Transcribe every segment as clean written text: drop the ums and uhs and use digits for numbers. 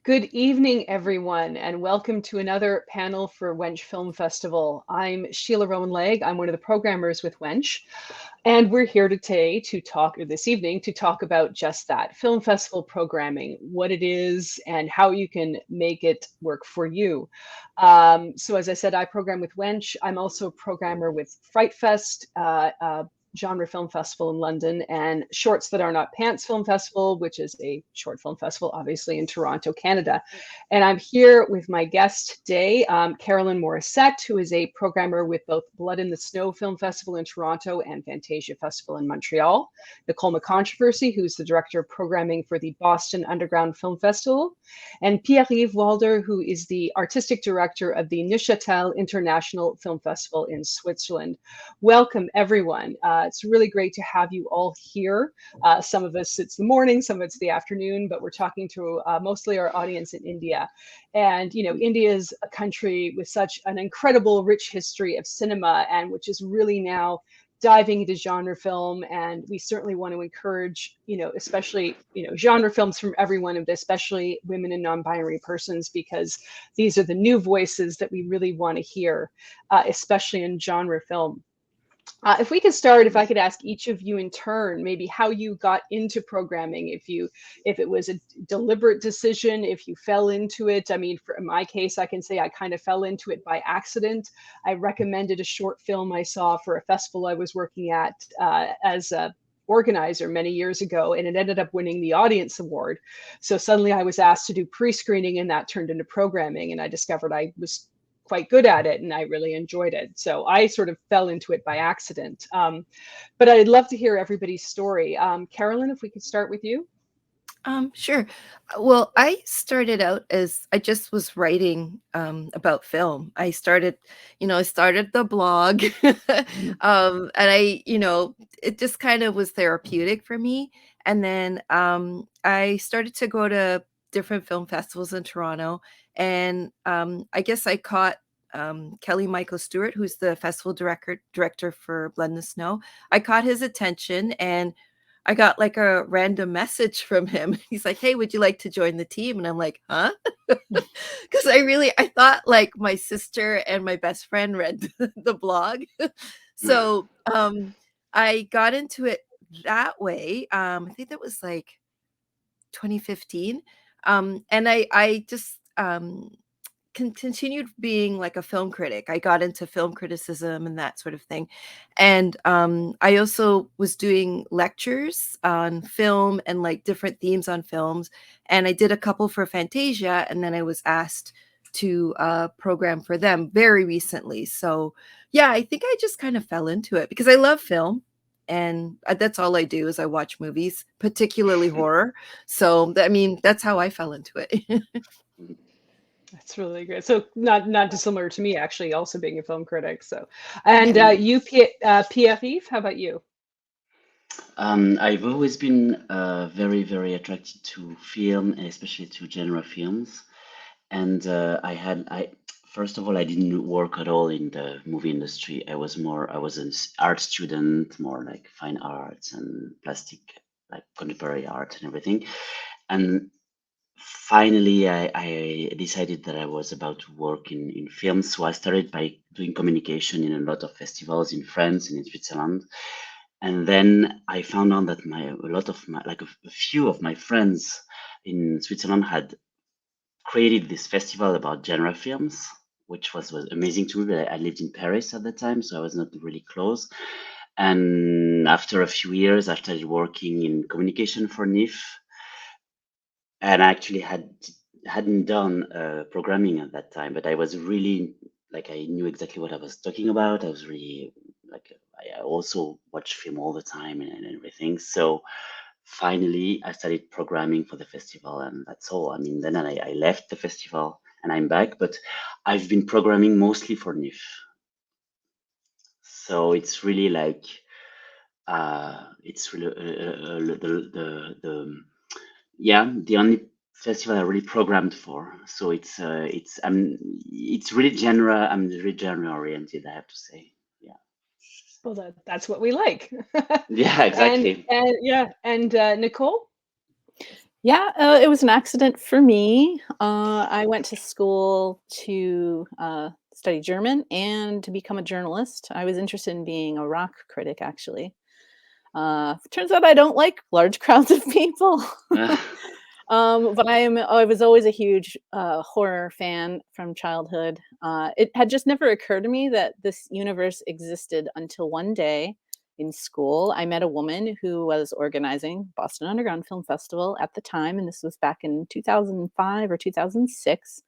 Good evening, everyone, and welcome to another panel for Wench Film Festival. I'm Sheila ROWANN-LEGG. I'm one of the programmers with Wench, and we're here today to talk, or this evening, to talk about just that, film festival programming, what it is, and how you can make it work for you. So as I said, I program with Wench. I'm also a programmer with Fright Fest, genre film festival in London, and Shorts That Are Not Pants Film Festival, which is a short film festival, obviously, in Toronto, Canada. And I'm here with my guest today, CAROLYN Morissette, who is a programmer with both Blood in the Snow Film Festival in Toronto and Fantasia Festival in Montreal. Nicole McControversy, who's the director of programming for the Boston Underground Film Festival. And Pierre-Yves Walder, who is the artistic director of the Neuchâtel International Film Festival in Switzerland. Welcome, everyone. It's really great to have you all here. Some of us, it's the morning, some of it's the afternoon, but we're talking to mostly our audience in India. And, you know, India is a country with such an incredible, rich history of cinema, and which is really now diving into genre film. And we certainly want to encourage, you know, especially, you know, genre films from everyone, and especially women and non-binary persons, because these are the new voices that we really want to hear, especially in genre film. If we could start, if I could ask each of you in turn, maybe how you got into programming, if it was a deliberate decision, if you fell into it. I mean, in my case, I can say I kind of fell into it by accident. I recommended a short film I saw for a festival I was working at as a organizer many years ago, and it ended up winning the audience award. So suddenly I was asked to do pre-screening, and that turned into programming, and I discovered I was quite good at it, and I really enjoyed it. So I sort of fell into it by accident. But I'd love to hear everybody's story. CAROLYN, if we could start with you. Sure. Well, I started out as I just was writing about film. I started the blog, and it just kind of was therapeutic for me. And then I started to go to different film festivals in Toronto, and I guess I caught Kelly Michael Stewart, who's the festival director for Blood in the Snow. I caught his attention, and I got like a random message from him. He's like, "Hey, would you like to join the team?" And I'm like, "Huh?" Because I thought like my sister and my best friend read the blog. So I got into it that way. I think that was like 2015. And I just continued being like a film critic. I got into film criticism and that sort of thing. And I also was doing lectures on film and like different themes on films. And I did a couple for Fantasia, and then I was asked to program for them very recently. So yeah, I think I just kind of fell into it because I love film. And that's all I do is I watch movies, particularly horror. So, I mean, that's how I fell into it. That's really great. So not dissimilar to me, actually, also being a film critic. So, and Yeah. Pierre-Yves, how about you? I've always been very, very attracted to film, and especially to genre films. And first of all, I didn't work at all in the movie industry. I was an art student, more like fine arts and plastic, like contemporary art and everything. And finally, I decided that I was about to work in films. So I started by doing communication in a lot of festivals in France and in Switzerland. And then I found out that a few of my friends in Switzerland had created this festival about genre films, which was amazing to me. I lived in Paris at the time, so I was not really close. And after a few years, I started working in communication for NIF, and I actually hadn't done programming at that time, but I was really like I knew exactly what I was talking about. I was really like I also watched film all the time and everything. So finally, I started programming for the festival, and that's all. I mean, then I left the festival and I'm back, but I've been programming mostly for NIF. So it's really like it's really the only festival I really programmed for. So it's really genre. I'm really genre oriented, I have to say. Yeah. Well, that's what we like. Yeah, And exactly. yeah, and Nicole. Yeah, it was an accident for me. I went to school to study German and to become a journalist. I was interested in being a rock critic, actually. Turns out I don't like large crowds of people. But I was always a huge horror fan from childhood. It had just never occurred to me that this universe existed until one day in school. I met a woman who was organizing Boston Underground Film Festival at the time, and this was back in 2005 or 2006.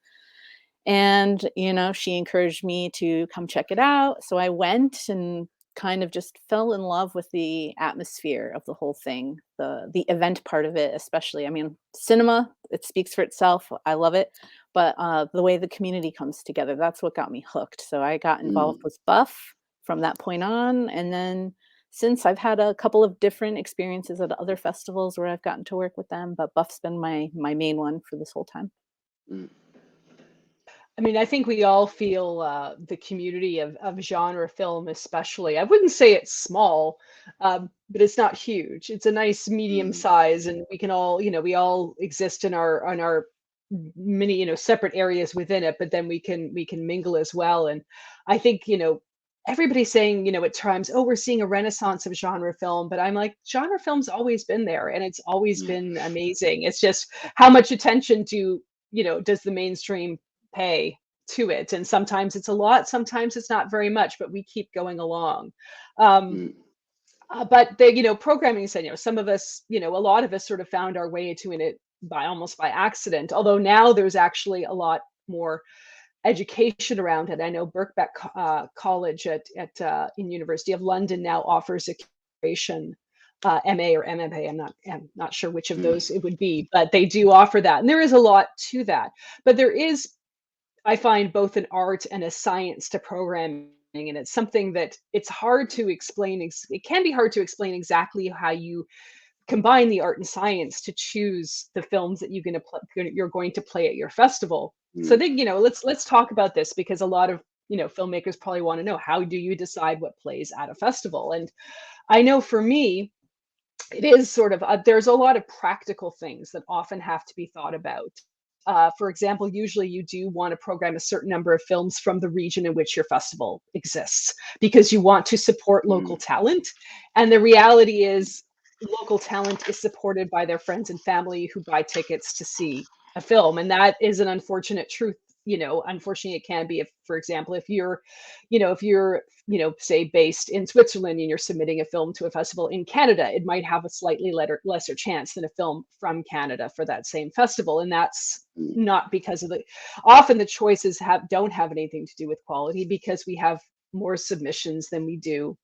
And, she encouraged me to come check it out. So I went and kind of just fell in love with the atmosphere of the whole thing, the event part of it, especially. I mean, cinema, it speaks for itself. I love it. But the way the community comes together, that's what got me hooked. So I got involved Mm, with Buff from that point on. And then since I've had a couple of different experiences at other festivals where I've gotten to work with them, but Buff's been my main one for this whole time. mm, I mean, I think we all feel the community of genre film, especially. I wouldn't say it's small, but it's not huge. It's a nice medium mm, size, and we can all, we all exist in our many, separate areas within it. But then we can mingle as well. And I think, everybody's saying, at times, oh, we're seeing a renaissance of genre film. But I'm like, genre film's always been there, and it's always yeah. been amazing. It's just how much attention does the mainstream pay to it, and sometimes it's a lot, sometimes it's not very much, but we keep going along. um, Mm, but the programming said, some of us, a lot of us sort of found our way into it by almost by accident, although now there's actually a lot more education around it. I know Birkbeck College in University of London now offers a curation MA or MMA. I'm not sure which of those mm, it would be, but they do offer that, and there is a lot to that. But there is, I find, both an art and a science to programming, and it's something that it's hard to explain. It can be hard to explain exactly how you combine the art and science to choose the films that you're going to play at your festival. So I mm, think, let's talk about this, because a lot of filmmakers probably want to know, how do you decide what plays at a festival? And I know for me, it is sort of there's a lot of practical things that often have to be thought about. For example, usually you do want to program a certain number of films from the region in which your festival exists, because you want to support local mm, talent. And the reality is, local talent is supported by their friends and family who buy tickets to see a film. And that is an unfortunate truth. Unfortunately, it can be, if, for example, if you're say based in Switzerland and you're submitting a film to a festival in Canada, it might have a slightly lesser chance than a film from Canada for that same festival. And that's mm, not because of often the choices don't have anything to do with quality, because we have more submissions than we do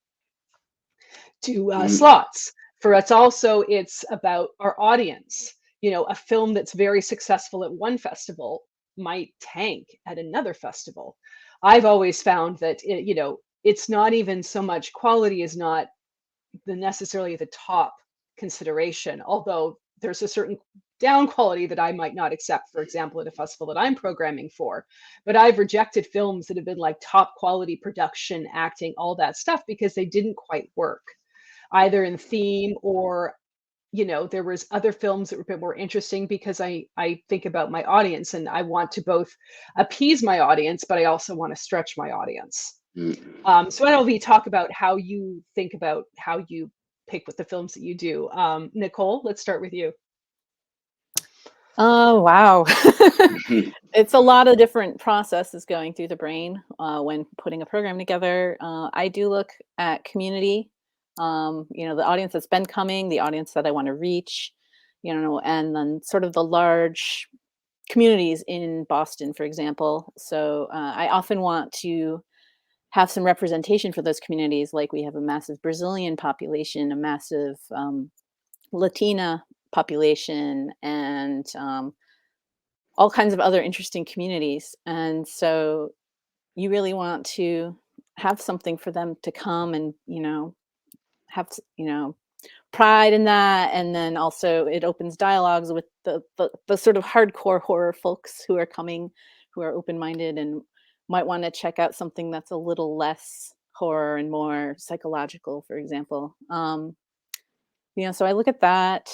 to mm, slots. For us also, it's about our audience. A film that's very successful at one festival might tank at another festival. I've always found that it's not even so much, quality is not necessarily the top consideration, although there's a certain down quality that I might not accept, for example, at a festival that I'm programming for. But I've rejected films that have been like top quality production, acting, all that stuff, because they didn't quite work, either in theme, or there was other films that were a bit more interesting, because I think about my audience, and I want to both appease my audience, but I also want to stretch my audience. mm. So I don't know if you talk about how you think about how you pick with the films that you do. Nicole, let's start with you. Oh, wow. It's a lot of different processes going through the brain when putting a program together. I do look at community, the audience that's been coming, the audience that I want to reach, and then sort of the large communities in Boston, for example. So I often want to have some representation for those communities. Like, we have a massive Brazilian population, a massive Latina population, and all kinds of other interesting communities. And so you really want to have something for them to come and, have, pride in that. And then also it opens dialogues with the sort of hardcore horror folks who are coming, who are open-minded and might want to check out something that's a little less horror and more psychological, for example. So I look at that.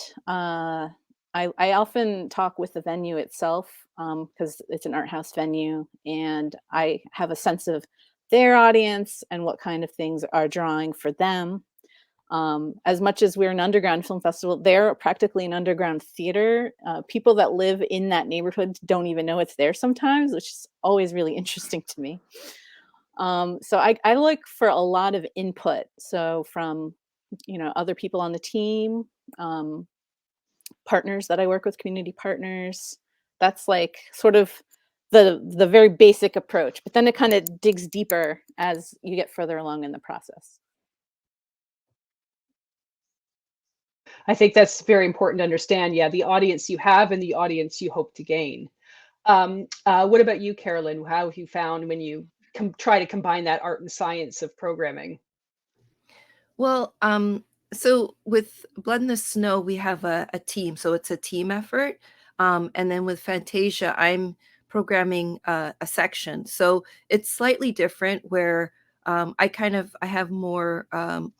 I often talk with the venue itself because it's an art house venue, and I have a sense of their audience and what kind of things are drawing for them. As much as we're an underground film festival, they're practically an underground theater. People that live in that neighborhood don't even know it's there sometimes, which is always really interesting to me. So I look for a lot of input. So from other people on the team, um, partners that I work with, community partners. That's like sort of the very basic approach, but then it kind of digs deeper as you get further along in the process. I think that's very important to understand. Yeah, the audience you have and the audience you hope to gain. What about you, Carolyn? How have you found when you try to combine that art and science of programming? Well, so with Blood in the Snow, we have a team, so it's a team effort. And then with Fantasia, I'm programming a section, so it's slightly different. Where I have more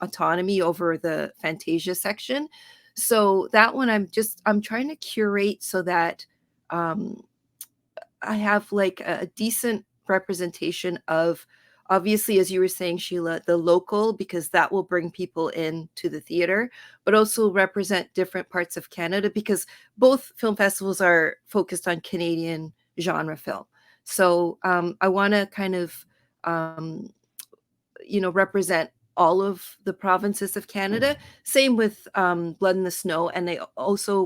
autonomy over the Fantasia section. So that one, I'm trying to curate so that um, I have like a decent representation of, obviously, as you were saying, Sheila, the local, because that will bring people in to the theater, but also represent different parts of Canada, because both film festivals are focused on Canadian genre film. So I want to kind of, um, represent all of the provinces of Canada. Same with Blood in the Snow. And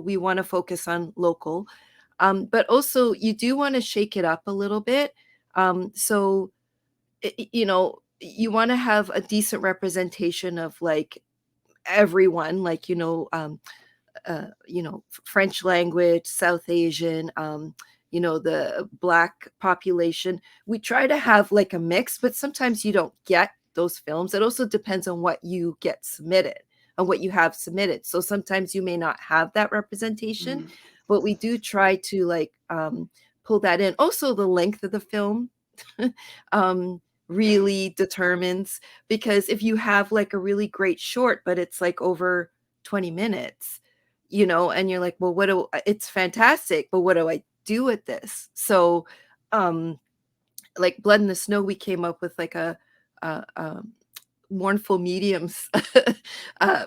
we want to focus on local. But also, you do want to shake it up a little bit. So, you want to have a decent representation of like everyone, like, French language, South Asian, the Black population. We try to have like a mix, but sometimes you don't get those films. It also depends on what you get submitted and what you have submitted. So sometimes you may not have that representation, but we do try to like pull that in. Also, the length of the film really determines, because if you have like a really great short, but it's like over 20 minutes, and you're like, well, it's fantastic, but what do I do with this? So, like Blood in the Snow, we came up with like a mournful mediums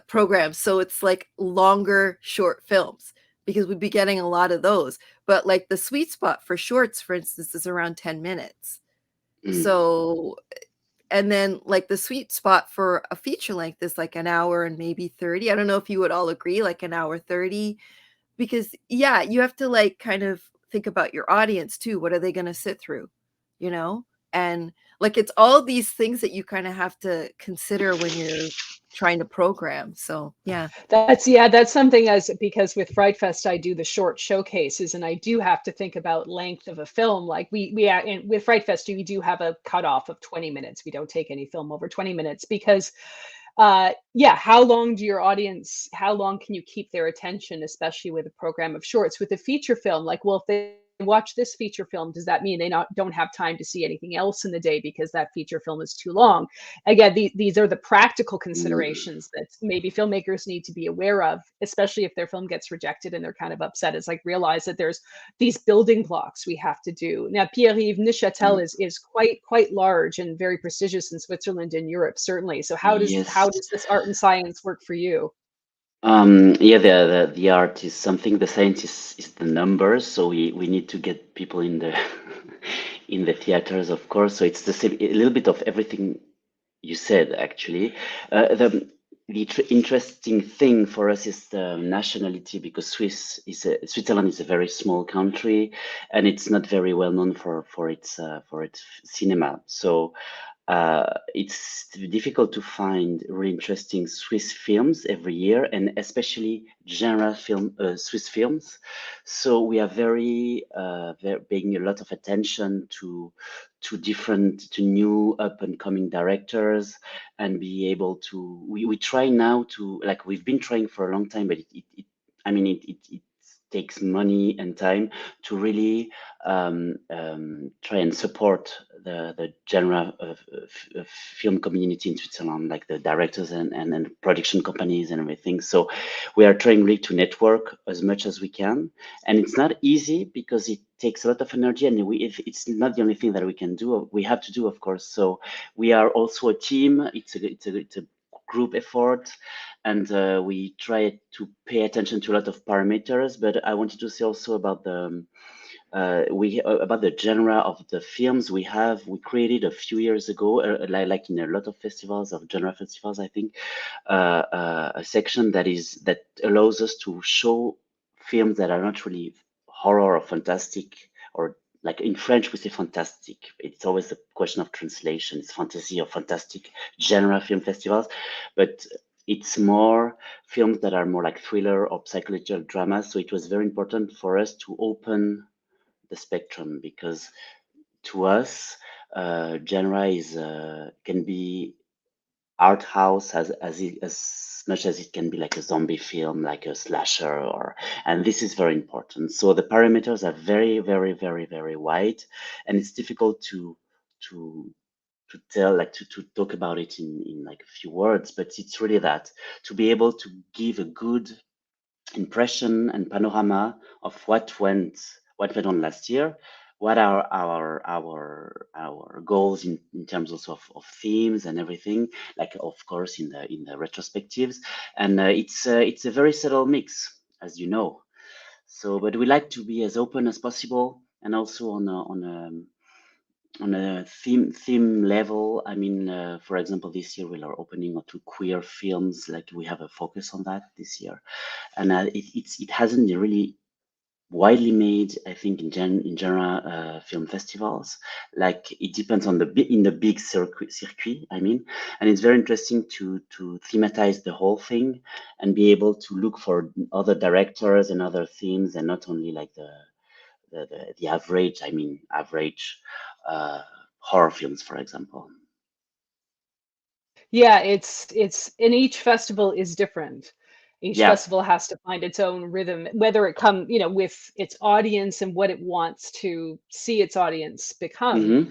program. So it's like longer short films, because we'd be getting a lot of those. But like the sweet spot for shorts, for instance, is around 10 minutes. So, and then like the sweet spot for a feature length is like an hour and maybe 30. I don't know if you would all agree, like an hour 30, because yeah, you have to like kind of think about your audience too. What are they going to sit through, you know? And like it's all these things that you kind of have to consider when you're trying to program. So, yeah. That's something, because with Fright Fest I do the short showcases, and I do have to think about length of a film. Like and with Fright Fest we do have a cutoff of 20 minutes. We don't take any film over 20 minutes because how long can you keep their attention, especially with a program of shorts? With a feature film, like, well, if they watch this feature film, does that mean they don't have time to see anything else in the day because that feature film is too long? Again, these are the practical considerations that maybe filmmakers need to be aware of, especially if their film gets rejected and they're kind of upset. It's like, realize that there's these building blocks we have to do. Now, Pierre-Yves, Neuchâtel is quite large and very prestigious in Switzerland and Europe, certainly. So how does Yes. this art and science work for you? Yeah, the art is something. The science is the numbers. So we need to get people in the in the theaters, of course. So it's the same, a little bit of everything you said, actually. The interesting thing for us is the nationality, because Switzerland is a very small country, and it's not very well known for its cinema. So it's difficult to find really interesting Swiss films every year, and especially genre film, Swiss films. So we are very paying a lot of attention to new up and coming directors, and be able to. We try now to, like, we've been trying for a long time, but I mean, takes money and time to really try and support the genre of film community in Switzerland, like the directors and production companies and everything. So we are trying really to network as much as we can, and it's not easy because it takes a lot of energy, and it's not the only thing that we can do. We have to do, of course. So we are also a team. It's a group effort, and we try to pay attention to a lot of parameters. But I wanted to say also about the about the genre of the films we created a few years ago, like in a lot of festivals, of genre festivals, I think, a section that allows us to show films that are not really horror or fantastic, or like in French we say fantastic. It's always a question of translation. It's fantasy or fantastic genre film festivals, but it's more films that are more like thriller or psychological drama. So it was very important for us to open the spectrum, because to us, genre is can be art house as much as it can be like a zombie film, like a slasher, and this is very important. So the parameters are very, very, very, very wide, and it's difficult to tell, like to talk about it in like a few words, but it's really that to be able to give a good impression and panorama of what went on last year, what are our goals in terms also of themes and everything, like of course in the retrospectives, and it's a very subtle mix, as you know. So but we like to be as open as possible, and also on a theme level. I mean, for example, this year we are opening to queer films, like we have a focus on that this year, and it hasn't really widely made, I think, in general film festivals. Like it depends on in the big circuit, I mean, and it's very interesting to thematize the whole thing and be able to look for other directors and other themes, and not only like the average, I mean, average horror films, for example. Yeah, it's and each festival is different. Each Yeah. festival has to find its own rhythm, whether it come, you know, with its audience and what it wants to see its audience become. Mm-hmm.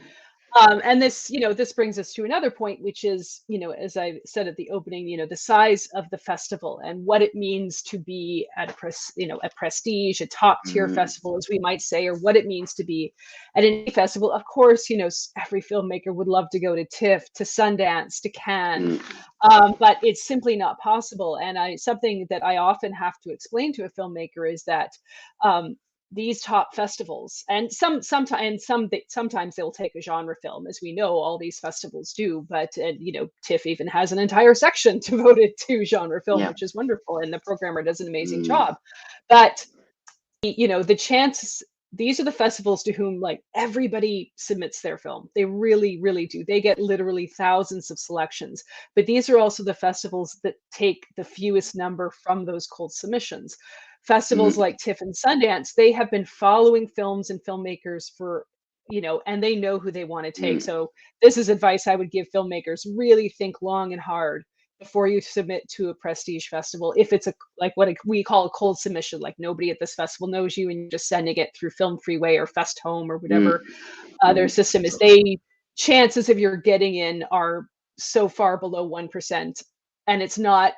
And this, you know, this brings us to another point, which is, you know, as I said at the opening, you know, the size of the festival and what it means to be at a prestige, a top tier Mm-hmm. festival, as we might say, or what it means to be at any festival. Of course, you know, every filmmaker would love to go to TIFF, to Sundance, to Cannes, but it's simply not possible. And something that I often have to explain to a filmmaker is that these top festivals, and sometimes they'll take a genre film, as we know all these festivals do, but you know, TIFF even has an entire section devoted to genre film, Yeah. which is wonderful, and the programmer does an amazing Mm. job. But you know, the chances, these are the festivals to whom like everybody submits their film. They really, really do. They get literally thousands of selections. But these are also the festivals that take the fewest number from those cold submissions. Festivals Mm. like TIFF and Sundance, they have been following films and filmmakers for, you know, and they know who they want to take. Mm. So this is advice I would give filmmakers: really think long and hard before you submit to a prestige festival. If it's like what we call a cold submission, like nobody at this festival knows you and you're just sending it through Film Freeway or Fest Home or Mm. whatever their Mm. system is, they chances of your getting in are so far below 1%. And it's not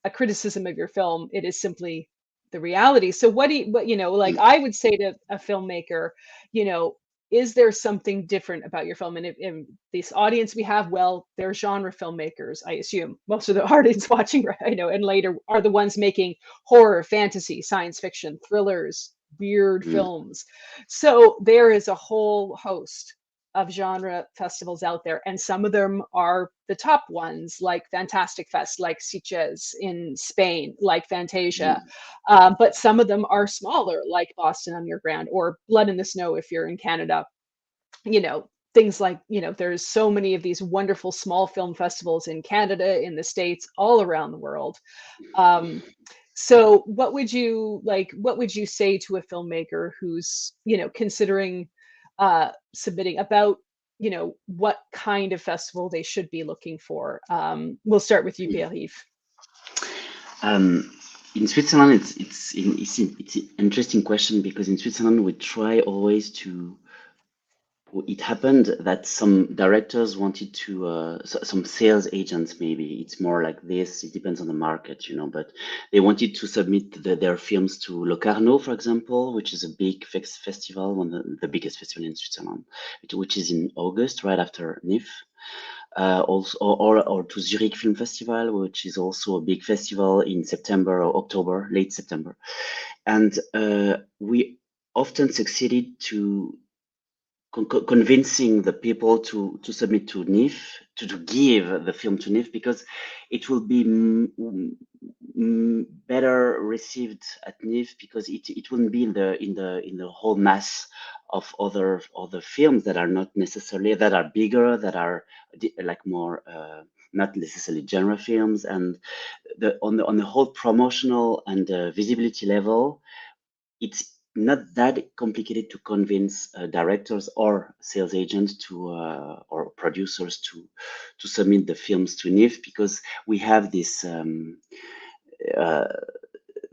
a criticism of your film, it is simply the reality. So what, you know, like I would say to a filmmaker, you know, is there something different about your film? And in this audience we have, well, they're genre filmmakers, I assume. Most of the audience watching, right, I know, and later are the ones making horror, fantasy, science fiction, thrillers, weird Mm. films. So there is a whole host of genre festivals out there, and some of them are the top ones, like Fantastic Fest, like Sitges in Spain, like Fantasia. Mm. But some of them are smaller, like Boston Underground or Blood in the Snow if you're in Canada. You know, things like, you know, there's so many of these wonderful small film festivals in Canada, in the States, all around the world. Um, so what would you say to a filmmaker who's, you know, considering submitting, about, you know, what kind of festival they should be looking for? We'll start with you, Pierre. Um, in Switzerland, it's an interesting question, because in Switzerland we try always to. It happened that some directors wanted to, some sales agents, maybe it's more like this. It depends on the market, but they wanted to submit their films to Locarno, for example, which is a big festival, one of the biggest festival in Switzerland, which is in August, right after NIF. Also, or to Zurich Film Festival, which is also a big festival in September or October, late September. And we often succeeded to convincing the people to submit to NIF, to give the film to NIF, because it will be better received at NIF, because it wouldn't be in the whole mass of other films that are not necessarily, that are bigger, that are like more not necessarily genre films, and on the whole promotional and visibility level, it's not that complicated to convince directors or sales agents to or producers to submit the films to NIF, because we have this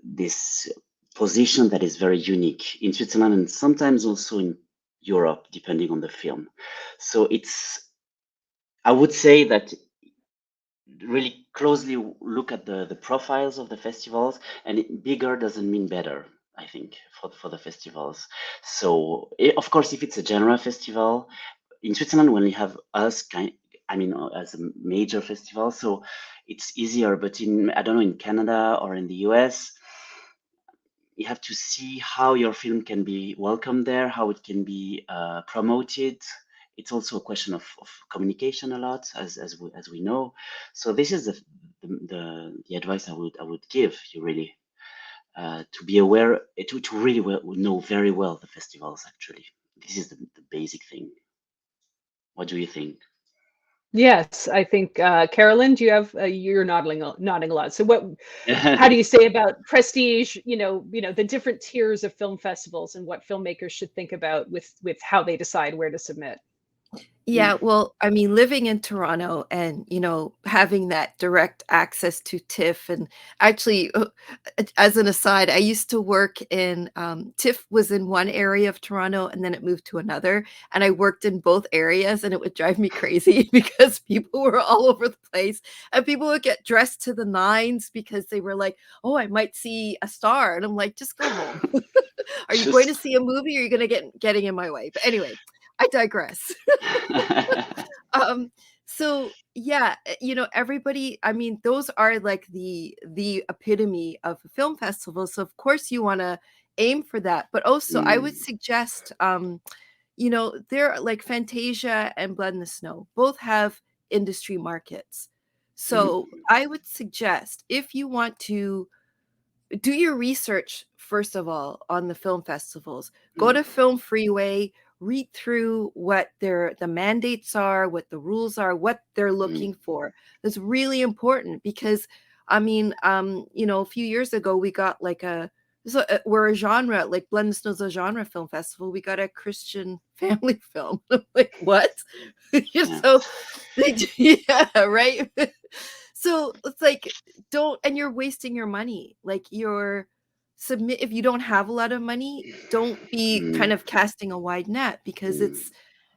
this position that is very unique in Switzerland, and sometimes also in Europe, depending on the film. So I would say that really closely look at the profiles of the festivals, and bigger doesn't mean better, I think, for the festivals. So of course, if it's a genre festival in Switzerland, when we have us as a major festival, so it's easier. But I don't know, in Canada or in the US, you have to see how your film can be welcomed there, how it can be promoted. It's also a question of communication a lot, as we know. So this is the advice I would give you, really, to be aware, to really know very well the festivals. Actually, this is the basic thing. What do you think? Yes, I think, Carolyn, do you have, you're nodding a lot. So how do you say about prestige, the different tiers of film festivals, and what filmmakers should think about with how they decide where to submit? Yeah, well, I mean, living in Toronto and, having that direct access to TIFF, and actually, as an aside, I used to work in, TIFF was in one area of Toronto and then it moved to another, and I worked in both areas, and it would drive me crazy because people were all over the place, and people would get dressed to the nines because they were like, "Oh, I might see a star," and I'm like, "Just go home." Are you going to Just see a movie, or are you gonna getting in my way? But anyway, I digress. Um, so yeah, everybody, I mean, those are like the epitome of a film festival. So of course you want to aim for that. But also I would Mm, suggest they're like Fantasia and Blood in the Snow, both have industry markets. So mm, I would suggest, if you want to do your research, first of all, on the film festivals. Go mm, to Film Freeway, read through what the mandates are, what the rules are, what they're mm, looking for. It's really important because, I mean, a few years ago we got like we're a genre, like Blood and Snow's a genre film festival. We got a Christian family film. Like what? yeah. So, yeah, right. So it's like, don't, and you're wasting your money. Like if you don't have a lot of money, don't be kind Mm, of casting a wide net, because mm,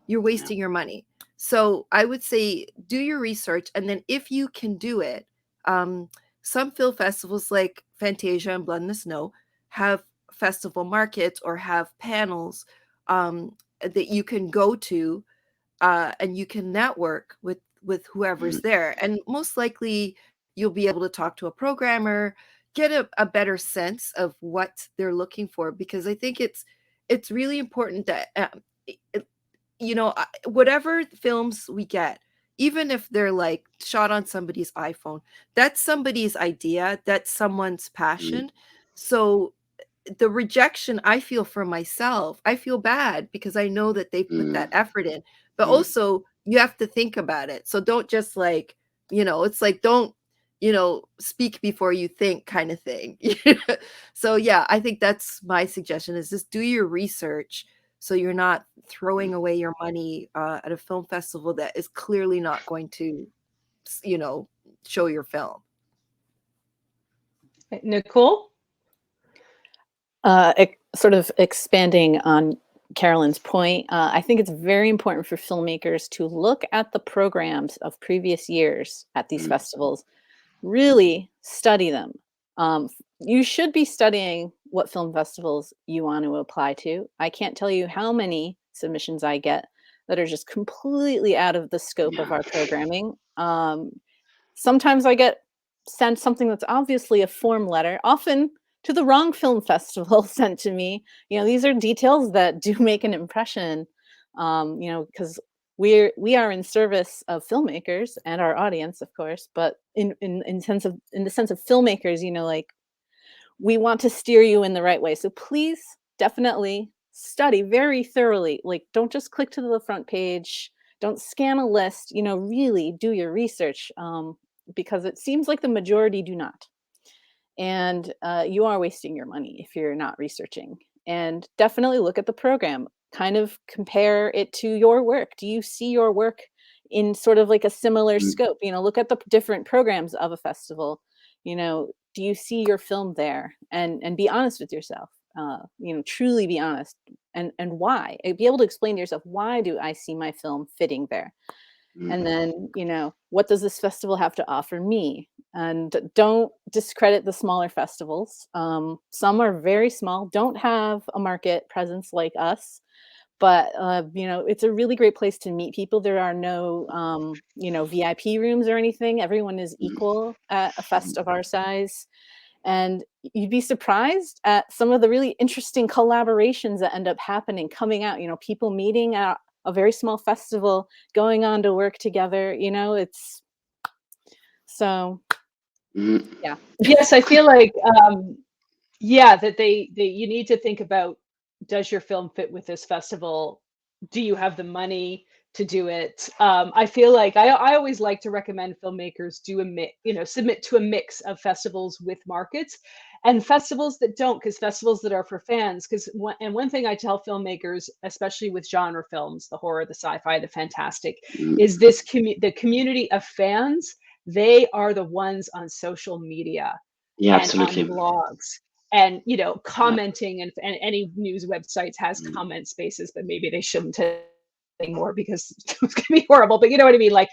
you're yeah. wasting your money. So I would say do your research, and then if you can do it, um, some film festivals like Fantasia and Blood in the Snow have festival markets or have panels that you can go to, and you can network with whoever's Mm, there, and most likely you'll be able to talk to a programmer, get a better sense of what they're looking for, because I think it's really important that whatever films we get, even if they're like shot on somebody's iPhone, that's somebody's idea, that's someone's mm, passion. So the rejection I feel for myself, I feel bad because I know that they've put mm, that effort in, but mm, also you have to think about it. So don't just like, it's like, don't, speak before you think kind of thing. So yeah, I think that's my suggestion, is just do your research so you're not throwing away your money at a film festival that is clearly not going to, you know, show your film. Nicole? Sort of expanding on Carolyn's point, I think it's very important for filmmakers to look at the programs of previous years at these Mm, festivals, really study them. You should be studying what film festivals you want to apply to. I can't tell you how many submissions I get that are just completely out of the scope of yeah. our programming. Sometimes I get sent something that's obviously a form letter, often to the wrong film festival sent to me. These are details that do make an impression, because we are in service of filmmakers and our audience, of course, but in the sense of filmmakers, like we want to steer you in the right way. So please definitely study very thoroughly. Like, don't just click to the front page. Don't scan a list. Really do your research, because it seems like the majority do not. And you are wasting your money if you're not researching. And definitely look at the program. Kind of compare it to your work. Do you see your work in sort of like a similar Mm, scope? Look at the different programs of a festival. Do you see your film there? And be honest with yourself. Truly be honest. And why? Be able to explain to yourself, why do I see my film fitting there? And mm, then, what does this festival have to offer me? And don't discredit the smaller festivals. Some are very small, don't have a market presence like us, but it's a really great place to meet people. There are no, VIP rooms or anything. Everyone is mm, equal at a fest of our size. And you'd be surprised at some of the really interesting collaborations that end up happening, coming out, people meeting at a very small festival, going on to work together, it's so, mm, yeah. Yes, I feel like yeah, that they you need to think about, does your film fit with this festival? Do you have the money to do it? I feel like I always like to recommend filmmakers do submit to a mix of festivals with markets and festivals that don't, because festivals that are for fans. Because one thing I tell filmmakers, especially with genre films, the horror, the sci-fi, the fantastic, mm. is the community of fans. They are the ones on social media Yeah, and on absolutely. blogs and Yeah. commenting, and any news websites has Mm, comment spaces, but maybe they shouldn't anymore because it's gonna be horrible. But you know what I mean? Like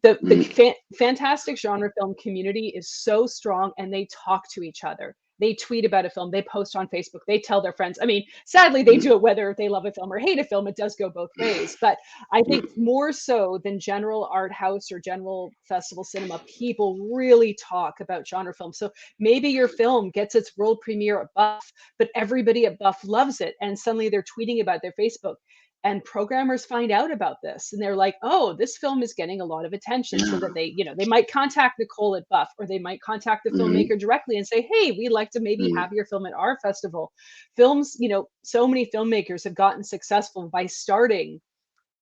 the mm, fantastic genre film community is so strong, and they talk to each other. They tweet about a film, they post on Facebook, they tell their friends. I mean, sadly, they mm, do it whether they love a film or hate a film. It does go both ways. But I think mm, more so than general art house or general festival cinema, people really talk about genre films. So maybe your film gets its world premiere at Buff, but everybody at Buff loves it. And suddenly they're tweeting about their Facebook, and programmers find out about this, and they're like, oh, this film is getting a lot of attention. So yeah. that they might contact Nicole at Buff, or they might contact the Mm, filmmaker directly and say, hey, we'd like to maybe mm, have your film at our festival. Films, so many filmmakers have gotten successful by starting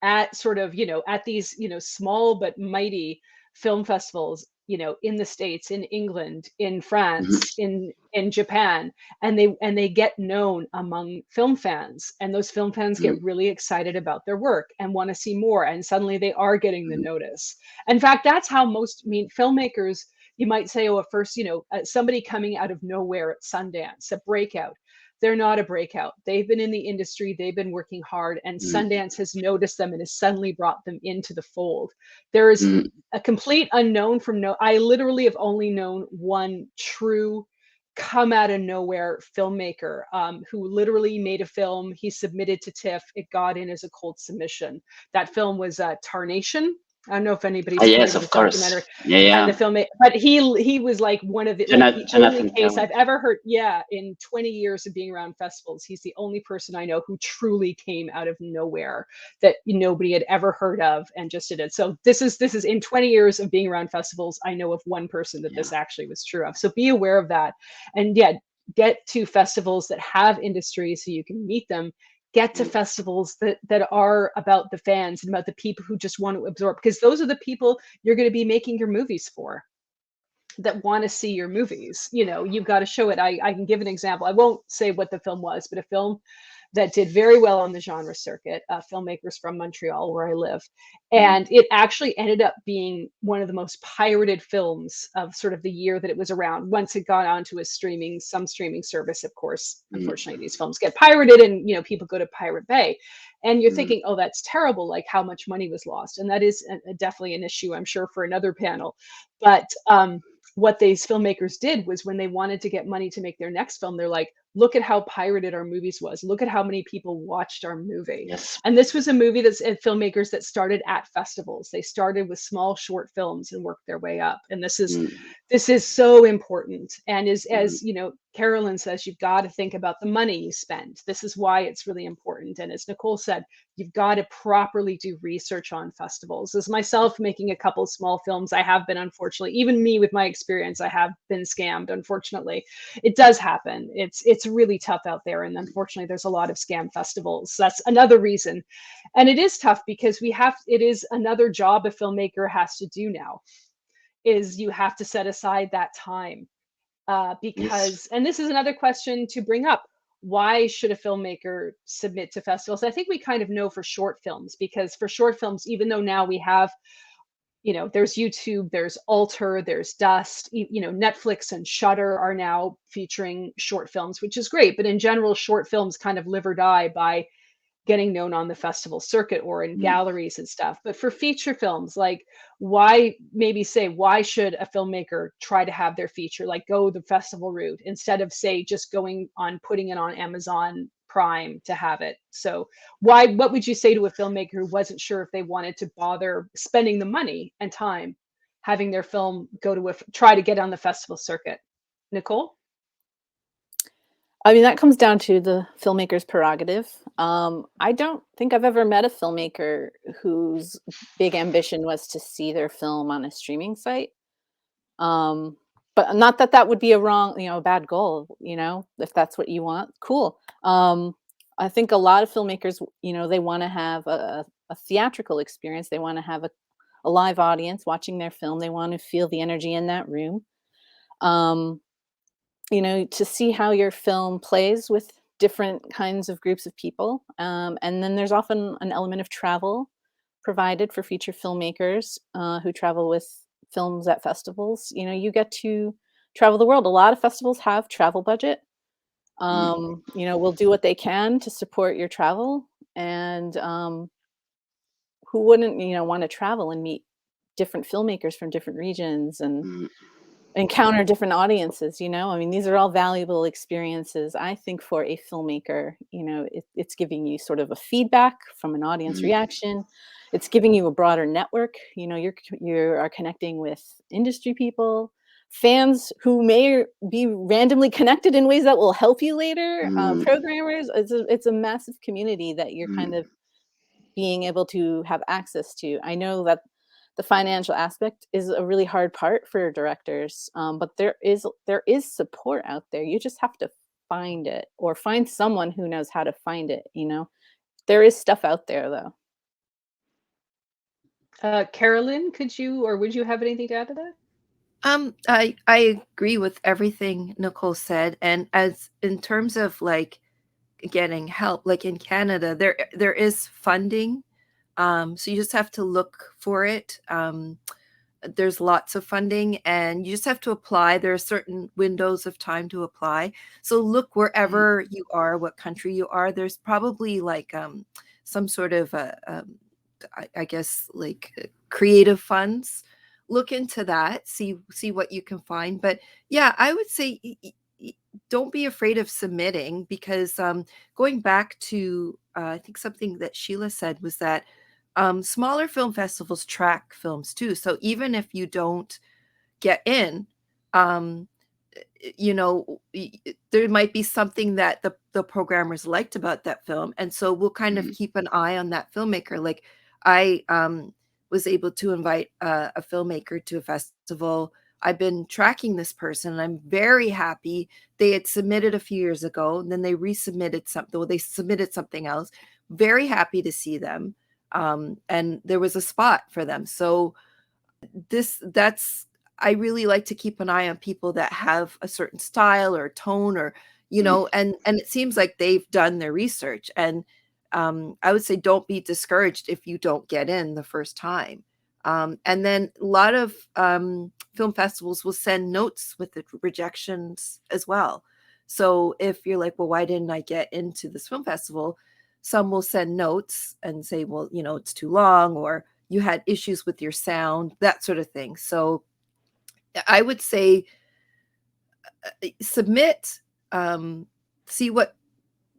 at sort of, at these, small but mighty film festivals, in the States, in England, in mhm, France, in Japan, and they get known among film fans, and those film fans mm, get really excited about their work and want to see more, and suddenly they are getting the mm, notice. In fact, that's how most, filmmakers, you might say, oh, at first, somebody coming out of nowhere at Sundance, a breakout. They're not a breakout. They've been in the industry, they've been working hard, and mm, Sundance has noticed them and has suddenly brought them into the fold. There is mm, a complete unknown from no. I literally have only known one true come out of nowhere filmmaker, who literally made a film. He submitted to TIFF. It got in as a cold submission. That film was Tarnation. I don't know if anybody's familiar yes, with of this documentary. course. Yeah, And the yeah. film, but he was like one of the, like the only Jonathan case Cowan. I've ever heard. Yeah, in 20 years of being around festivals, he's the only person I know who truly came out of nowhere that nobody had ever heard of and just did it. So this is in 20 years of being around festivals, I know of one person that Yeah. this actually was true of. So be aware of that, and yeah, get to festivals that have industry so you can meet them. Get to Mm, festivals that are about the fans and about the people who just want to absorb, because those are the people you're going to be making your movies for. that want to see your movies. You know, you've got to show it. I can give an example. I won't say what the film was, but a film that did very well on the genre circuit, filmmakers from Montreal, where I live. And it actually ended up being one of the most pirated films of sort of the year that it was around. Once it got onto some streaming service, of course, unfortunately, these films get pirated and, you know, people go to Pirate Bay. And you're thinking, oh, that's terrible, like how much money was lost. And that is definitely an issue, I'm sure, for another panel. But what these filmmakers did was when they wanted to get money to make their next film, they're like, look at how pirated our movies was. Look at how many people watched our movie. Yes. And this was a movie that's filmmakers that started at festivals. They started with small short films and worked their way up. And this is so important. And as you know, CAROLYN says, you've got to think about the money you spend. This is why it's really important. And as Nicole said, you've got to properly do research on festivals. As myself making a couple small films, I have been, unfortunately, even me with my experience, I have been scammed, unfortunately. It does happen. It's really tough out there. And unfortunately, there's a lot of scam festivals. That's another reason. And it is tough because it is another job a filmmaker has to do now, is you have to set aside that time. Because, and this is another question to bring up, why should a filmmaker submit to festivals? I think we kind of know for short films, because for short films, even though now we have, you know, there's YouTube, there's Alter, there's Dust, you know, Netflix and Shudder are now featuring short films, which is great. But in general, short films kind of live or die by getting known on the festival circuit or in galleries and stuff. But for feature films, like why should a filmmaker try to have their feature, like go the festival route instead of say just putting it on Amazon Prime to have it? So what would you say to a filmmaker who wasn't sure if they wanted to bother spending the money and time having their film try to get on the festival circuit? Nicole? I mean, that comes down to the filmmaker's prerogative. I don't think I've ever met a filmmaker whose big ambition was to see their film on a streaming site. But not that that would be a bad goal, you know, if that's what you want, cool. I think a lot of filmmakers, you know, they want to have a theatrical experience. They want to have a live audience watching their film. They want to feel the energy in that room. You know, to see how your film plays with different kinds of groups of people. And then there's often an element of travel provided for feature filmmakers who travel with films at festivals. You know, you get to travel the world. A lot of festivals have travel budget. You know, we'll do what they can to support your travel. And who wouldn't, you know, want to travel and meet different filmmakers from different regions and encounter different audiences, you know? I mean, these are all valuable experiences, I think, for a filmmaker. You know, it's giving you sort of a feedback from an audience reaction. It's giving you a broader network. You know, you are connecting with industry people, fans who may be randomly connected in ways that will help you later, programmers. It's a massive community that you're kind of being able to have access to. I know that the financial aspect is a really hard part for directors, but there is support out there. You just have to find it, or find someone who knows how to find it. You know, there is stuff out there, though. CAROLYN, would you have anything to add to that? I agree with everything Nicole said, and as in terms of like getting help, like in Canada, there is funding. So you just have to look for it. There's lots of funding and you just have to apply. There are certain windows of time to apply. So look wherever you are, what country you are. There's probably like some sort of, I guess, like creative funds. Look into that, see what you can find. But yeah, I would say don't be afraid of submitting, because going back to, I think something that Sheila said was that smaller film festivals track films too. So even if you don't get in, you know, there might be something that the programmers liked about that film. And so we'll kind of keep an eye on that filmmaker. Like I was able to invite a filmmaker to a festival. I've been tracking this person and I'm very happy. They had submitted a few years ago and then they resubmitted something. Well, they submitted something else. Very happy to see them. And there was a spot for them. So that's I really like to keep an eye on people that have a certain style or tone, or, you know, and it seems like they've done their research. And I would say don't be discouraged if you don't get in the first time. And then a lot of film festivals will send notes with the rejections as well. So if you're like, well, why didn't I get into this film festival? Some will send notes and say, well, you know, it's too long, or you had issues with your sound, that sort of thing. So I would say submit, see what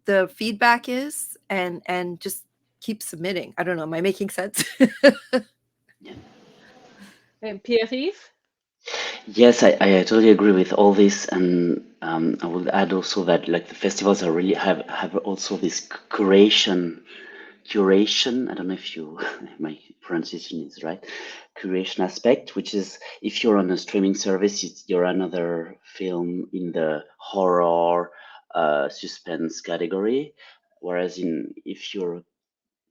the feedback is, and just keep submitting. I don't know. Am I making sense? And Pierre? Yes, I totally agree with all this, and I would add also that like the festivals are really have also this curation. I don't know if you my pronunciation is right. Curation aspect, which is if you're on a streaming service, you're another film in the horror, suspense category, whereas if you're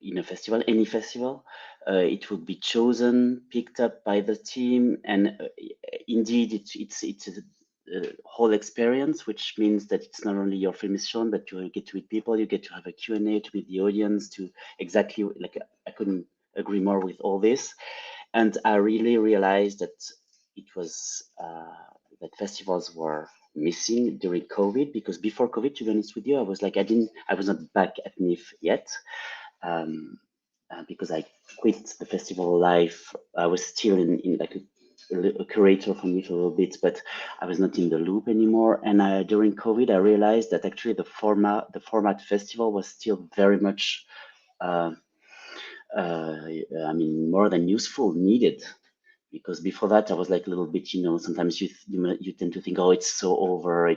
in a festival, any festival, it will be chosen, picked up by the team, and indeed, it's a whole experience, which means that it's not only your film is shown, but you get to meet people, you get to have a Q&A, to meet the audience, to exactly like I couldn't agree more with all this, and I really realized that it was that festivals were missing during COVID, because before COVID, to be honest with you, I was like I was not back at NIF yet. Because I quit the festival life. I was still in like a curator for me for a little bit, but I was not in the loop anymore. And during COVID, I realized that actually the format festival was still very much, I mean, more than useful, needed. Because before that, I was like a little bit, sometimes you tend to think, oh, it's so over,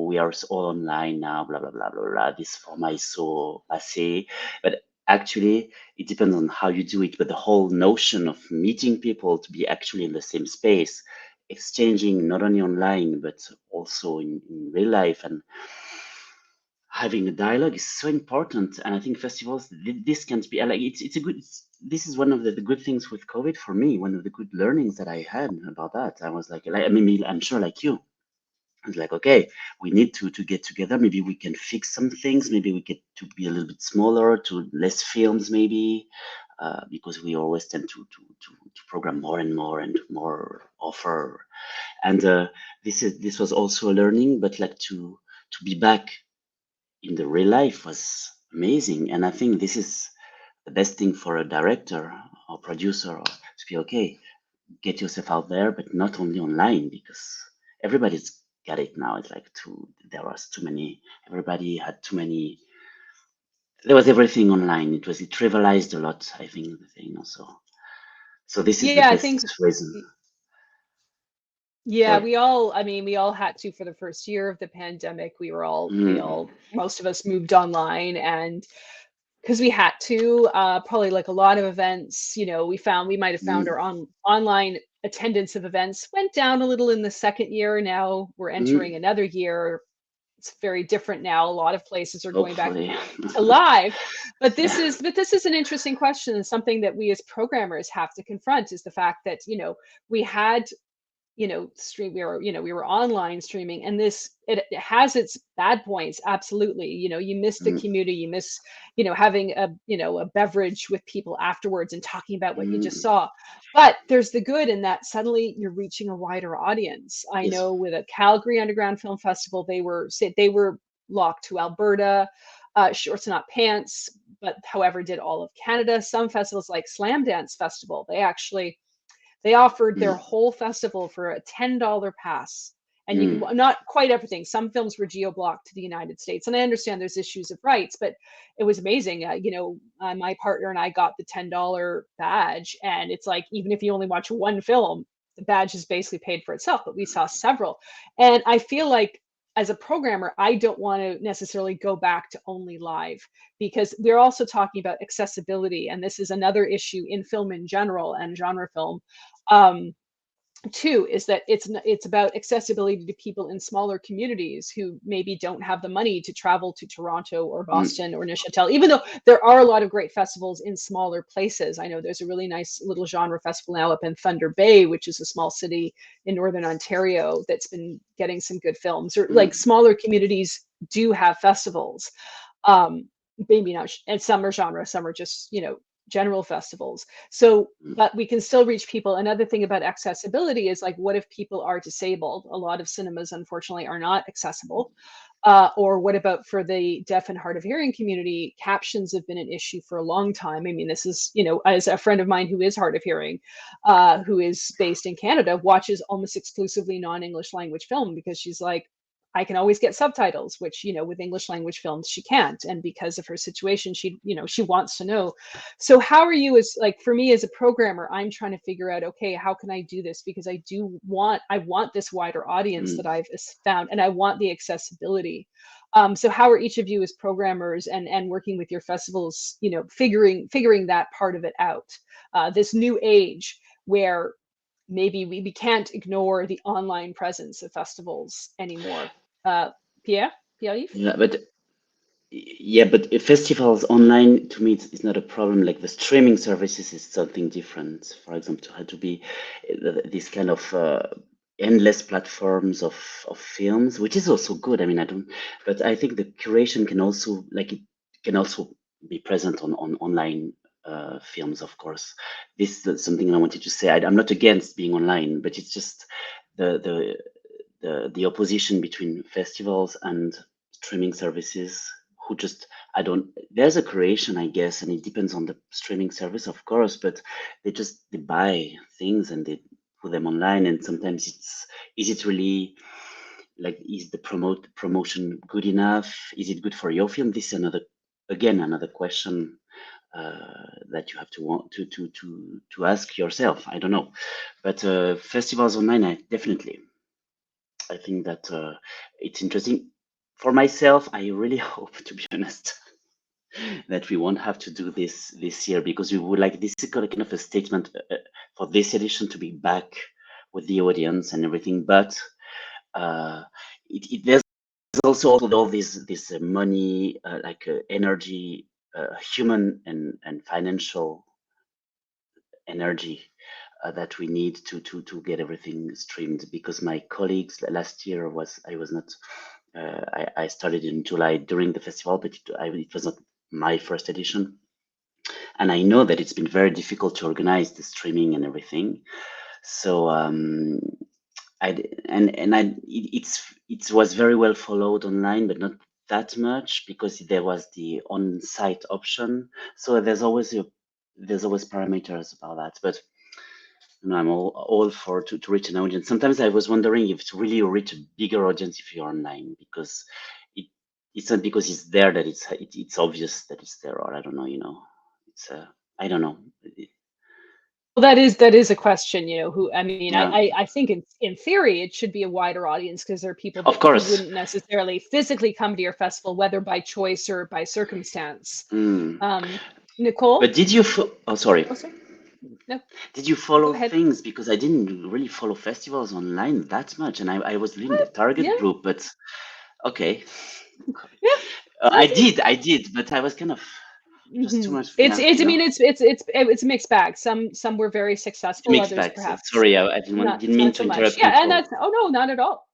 we are all online now, blah blah blah blah blah. This format is so passé, but actually, it depends on how you do it. But the whole notion of meeting people to be actually in the same space, exchanging not only online but also in real life, and having a dialogue is so important. And I think festivals, this can be like it's a good. This is one of the good things with COVID for me. One of the good learnings that I had about that. I was like I mean, I'm sure like you. I was like, okay, we need to get together. Maybe we can fix some things. Maybe we get to be a little bit smaller, to less films, maybe, because we always tend to program more and more offer. And this was also a learning, but like to be back in the real life was amazing. And I think this is the best thing for a director or producer, or to be okay, get yourself out there, but not only online, because everybody's got it now. It's like there was too many, everybody had too many, there was everything online. It trivialized a lot, I think, the thing also. So this is the Yeah, I best think. reason. Yeah, Sorry. we all had to for the first year of the pandemic. Most of us moved online, and because we had to, probably like a lot of events, we might have found Mm, our online attendance of events went down a little in the second year. Now we're entering mm, another year. It's very different now. A lot of places are going back hopefully. to live. But this Yeah. is but this is an interesting question, and something that we as programmers have to confront is the fact that, we had we were online streaming, and it has its bad points, absolutely. You miss the Mm, community, you miss having a beverage with people afterwards and talking about what you just mm, saw. But there's the good in that suddenly you're reaching a wider audience. I yes. know with a Calgary Underground Film Festival, they were locked to Alberta, shorts and not pants, but however did all of Canada. Some festivals like Slam Dance Festival, they offered their Mm, whole festival for a $10 pass. And you can mm, not quite everything. Some films were geo-blocked to the United States, and I understand there's issues of rights, but it was amazing. My partner and I got the $10 badge, and it's like even if you only watch one film, the badge is basically paid for itself. But we saw several, and I feel like as a programmer, I don't want to necessarily go back to only live, because we're also talking about accessibility, and this is another issue in film in general and genre film. um, Two is that it's about accessibility to people in smaller communities who maybe don't have the money to travel to Toronto or Boston or Neuchâtel, even though there are a lot of great festivals in smaller places. I know there's a really nice little genre festival now up in Thunder Bay, which is a small city in Northern Ontario that's been getting some good films. Or like smaller communities do have festivals. Maybe not, and some are genre, some are just, general festivals. So, but we can still reach people. Another thing about accessibility is like, what if people are disabled? A lot of cinemas, unfortunately, are not accessible. Or what about for the deaf and hard of hearing community? Captions have been an issue for a long time. I mean, this is, as a friend of mine who is hard of hearing, who is based in Canada, watches almost exclusively non-English language film because she's like, I can always get subtitles, which, with English language films, she can't. And because of her situation, she wants to know. So how are you for me as a programmer, I'm trying to figure out, okay, how can I do this? Because I want this wider audience that I've found, and I want the accessibility. So how are each of you as programmers and working with your festivals, figuring that part of it out? This new age where maybe we can't ignore the online presence of festivals anymore. Pierre? Pierre-Yves? But festivals online to me it's not a problem. Like the streaming services is something different. For example, had to be this kind of endless platforms of films, which is also good. I mean, but I think the curation can also be present on online films, of course. This is something I wanted to say. I'm not against being online, but it's just the opposition between festivals and streaming services who just there's a curation, I guess, and it depends on the streaming service, of course, but they buy things and they put them online, and sometimes is it really like, is the promotion good enough? Is it good for your film? This is another question that you have to ask yourself. I don't know, but festivals online, I think that it's interesting. For myself, I really hope, to be honest, that we won't have to do this year, because we would like this is kind of a statement for this edition to be back with the audience and everything. But there's also all this money, energy, human and financial energy that we need to get everything streamed. Because my colleagues last year I started in July during the festival, but it was not my first edition, and I know that it's been very difficult to organize the streaming and everything. So it was very well followed online, but not that much, because there was the on-site option. So there's always parameters about that. But I'm all for to reach an audience. Sometimes I was wondering if to really reach a bigger audience if you're online, because it's not because it's there that it's obvious that it's there, or I don't know, it's I don't know. Well, that is a question, I think in theory it should be a wider audience, because there are people Of who course. wouldn't necessarily physically come to your festival, whether by choice or by circumstance. Nicole? But did you sorry. Oh, sorry. No. Did you follow things? Because I didn't really follow festivals online that much, and I was in the target group, but okay. Yeah. I did, but I was kind of just too much. It's a mixed bag. Some were very successful, Mixed others bag. perhaps Sorry, I didn't mean to interrupt. Yeah, and no, not at all.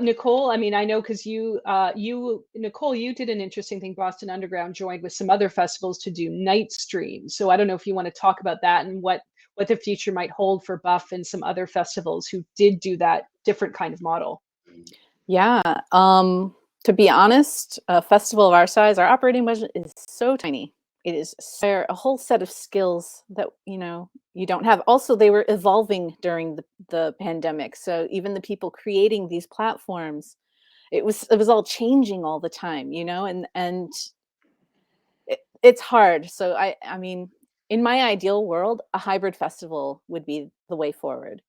Nicole, I mean, I know because Nicole, you did an interesting thing. Boston Underground joined with some other festivals to do night streams. So I don't know if you want to talk about that and what the future might hold for Buff and some other festivals who did do that different kind of model. Yeah. To be honest, a festival of our size, our operating budget is so tiny. It is a whole set of skills that, you don't have. Also, they were evolving during the pandemic. So even the people creating these platforms, it was all changing all the time, and it's hard. So I mean, in my ideal world, a hybrid festival would be the way forward.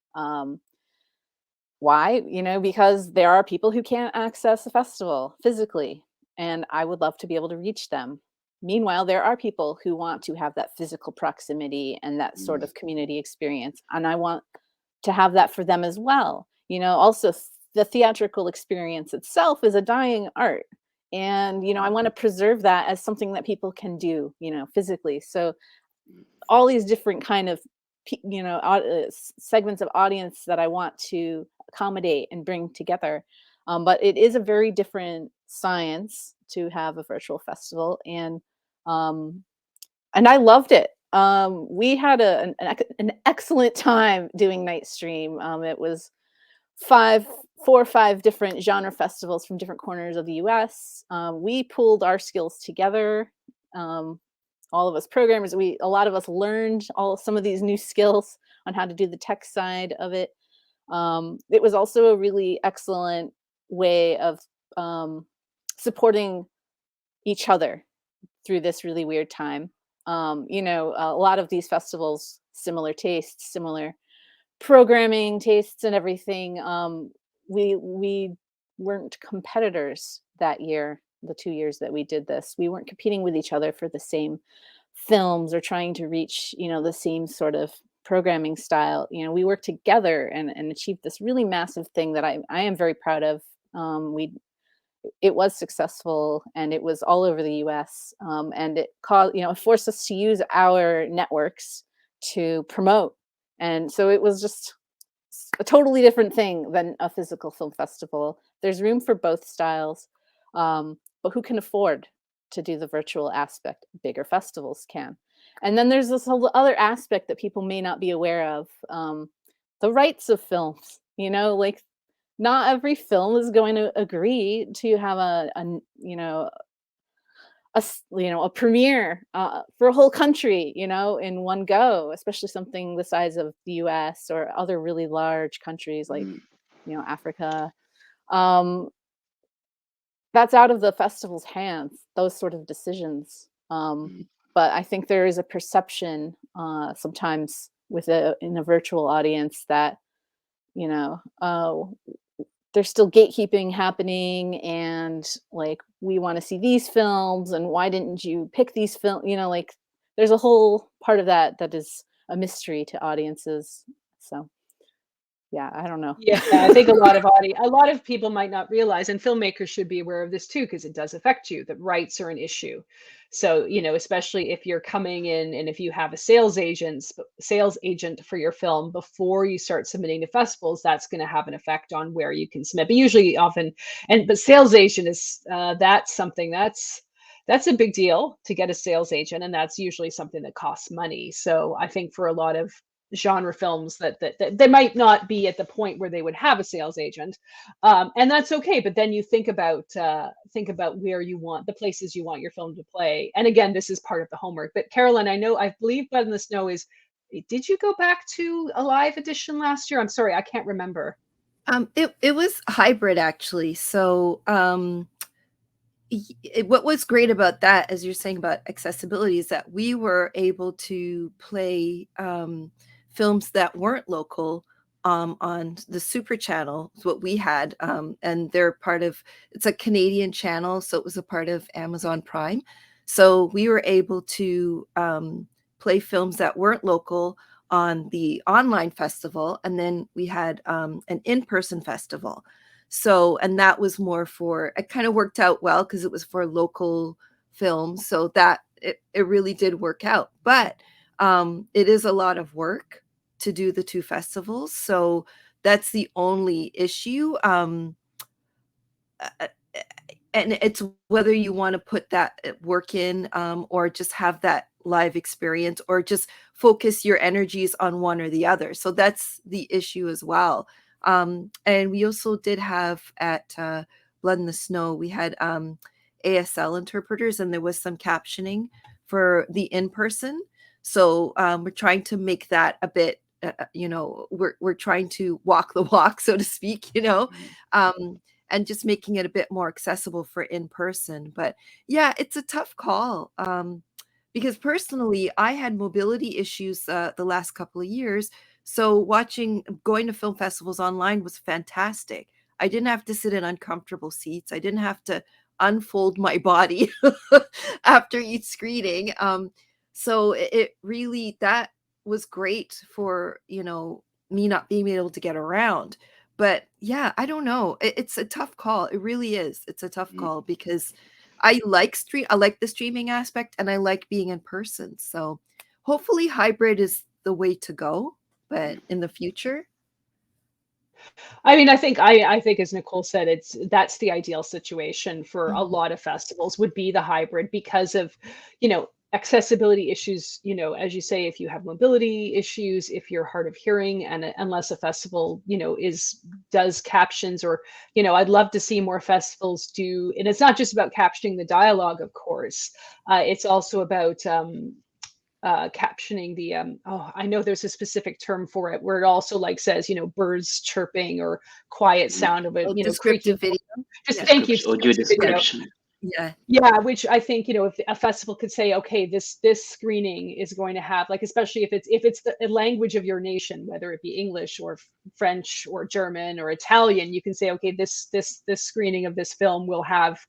Why? Because there are people who can't access a festival physically, and I would love to be able to reach them. Meanwhile, there are people who want to have that physical proximity and that sort of community experience. And I want to have that for them as well. You know, also the theatrical experience itself is a dying art. And, you know, I want to preserve that as something that people can do, you know, physically. So all these different kind of, you know, segments of audience that I want to accommodate and bring together. But it is a very different science to have a virtual festival. Um, and I loved it. We had an excellent time doing Night Stream. It was 4 or 5 different genre festivals from different corners of the US. We pooled our skills together. All of us programmers, a lot of us learned some of these new skills on how to do the tech side of it. It was also a really excellent way of supporting each other through this really weird time. You know, a lot of these festivals, similar tastes, similar programming tastes and everything. We weren't competitors that year, the 2 years that we did this. We weren't competing with each other for the same films or trying to reach, you know, the same sort of programming style. You know, we worked together and achieved this really massive thing that I am very proud of. It was successful and it was all over the US. And it caused, you know, it forced us to use our networks to promote. And so it was just a totally different thing than a physical film festival. There's room for both styles, but who can afford to do the virtual aspect? Bigger festivals can. And then there's this whole other aspect that people may not be aware of, the rights of films. You know, like not every film is going to agree to have a you know, a premiere for a whole country, you know, in one go, especially something the size of the US or other really large countries like, you know, Africa. That's out of the festival's hands, those sort of decisions. But I think there is a perception sometimes in a virtual audience that, you know, there's still gatekeeping happening and like we want to see these films and why didn't you pick these films, you know, like there's a whole part of that is a mystery to audiences. So yeah, I don't know. Yeah, I think a lot of people might not realize, and filmmakers should be aware of this too, because it does affect you, that rights are an issue. So, you know, especially if you're coming in and if you have a sales agent for your film before you start submitting to festivals, that's going to have an effect on where you can submit. But usually but sales agent is that's something that's a big deal to get a sales agent, and that's usually something that costs money. So I think for a lot of genre films that they might not be at the point where they would have a sales agent, and that's okay. But then you think about where you want the places you want your film to play. And again, this is part of the homework. But Carolyn, I believe Blood in the Snow is. Did you go back to a live edition last year? I'm sorry, I can't remember. It was hybrid actually. So what was great about that, as you're saying about accessibility, is that we were able to play films that weren't local on the Super Channel, is what we had, and they're part of, it's a Canadian channel, so it was a part of Amazon Prime. So we were able to play films that weren't local on the online festival, and then we had an in-person festival. So, and that was more for, it kind of worked out well because it was for local films, so that it really did work out. But it is a lot of work to do the 2 festivals, so that's the only issue. And it's whether you want to put that work in, or just have that live experience, or just focus your energies on one or the other. So that's the issue as well. And we also did have at Blood in the Snow, we had ASL interpreters, and there was some captioning for the in-person. So we're trying to make that a bit, you know, we're trying to walk the walk, so to speak, you know, and just making it a bit more accessible for in-person. But yeah, it's a tough call, because personally, I had mobility issues the last couple of years. So going to film festivals online was fantastic. I didn't have to sit in uncomfortable seats. I didn't have to unfold my body after each screening. So it really, that was great for, you know, me not being able to get around. But yeah, I don't know. It's a tough call. It really is. It's a tough call because I like the streaming aspect, and I like being in person. So hopefully hybrid is the way to go, but in the future. I mean, I think as Nicole said, that's the ideal situation for a lot of festivals would be the hybrid because of, accessibility issues, as you say, if you have mobility issues, if you're hard of hearing, and unless a festival, does captions, or, I'd love to see more festivals do, and it's not just about captioning the dialogue, of course. It's also about captioning the I know there's a specific term for it, where it also like says, birds chirping or quiet sound of it, Oh, creaking. descriptive video. Just Yeah. thank you. Audio Descriptive video. description. Yeah. Yeah, which I think, if a festival could say, okay, this screening is going to have, like, especially if it's the language of your nation, whether it be English or French or German or Italian, you can say, okay, this screening of this film will have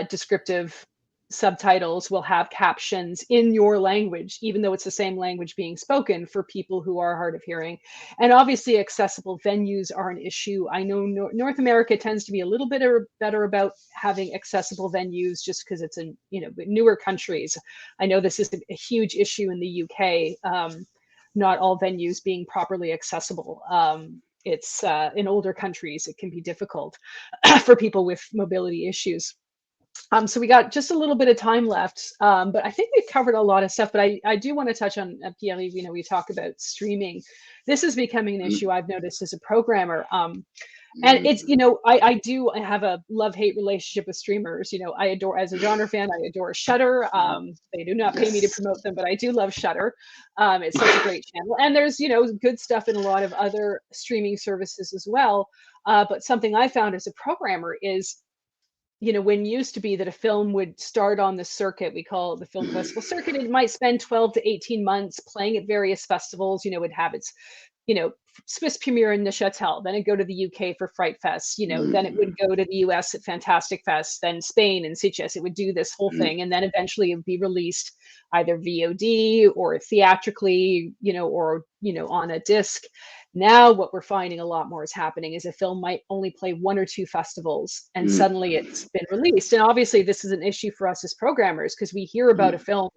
descriptive subtitles, will have captions in your language, even though it's the same language being spoken, for people who are hard of hearing. And obviously, accessible venues are an issue. I know North America tends to be a little bit better about having accessible venues, just because it's in newer countries. I know this is a huge issue in the UK. Not all venues being properly accessible. It's in older countries, it can be difficult for people with mobility issues. So we got just a little bit of time left, but I think we've covered a lot of stuff. But I do want to touch on Pierre. We talk about streaming. This is becoming an issue I've noticed as a programmer. And it's, I have a love-hate relationship with streamers. I adore, as a genre fan, I adore Shudder. They do not pay me to promote them, but I do love Shudder. It's such a great channel. And there's, good stuff in a lot of other streaming services as well. But something I found as a programmer is, when used to be that a film would start on the circuit, we call it the film festival circuit, it might spend 12 to 18 months playing at various festivals, it'd have its, Swiss premiere in Neuchâtel, then it'd go to the UK for Fright Fest, then it would go to the US at Fantastic Fest, then Spain and Sitges. It would do this whole thing, and then eventually it would be released either VOD or theatrically, or, on a disc. Now, what we're finding a lot more is happening is a film might only play one or two festivals, and suddenly it's been released. And obviously, this is an issue for us as programmers, because we hear about a film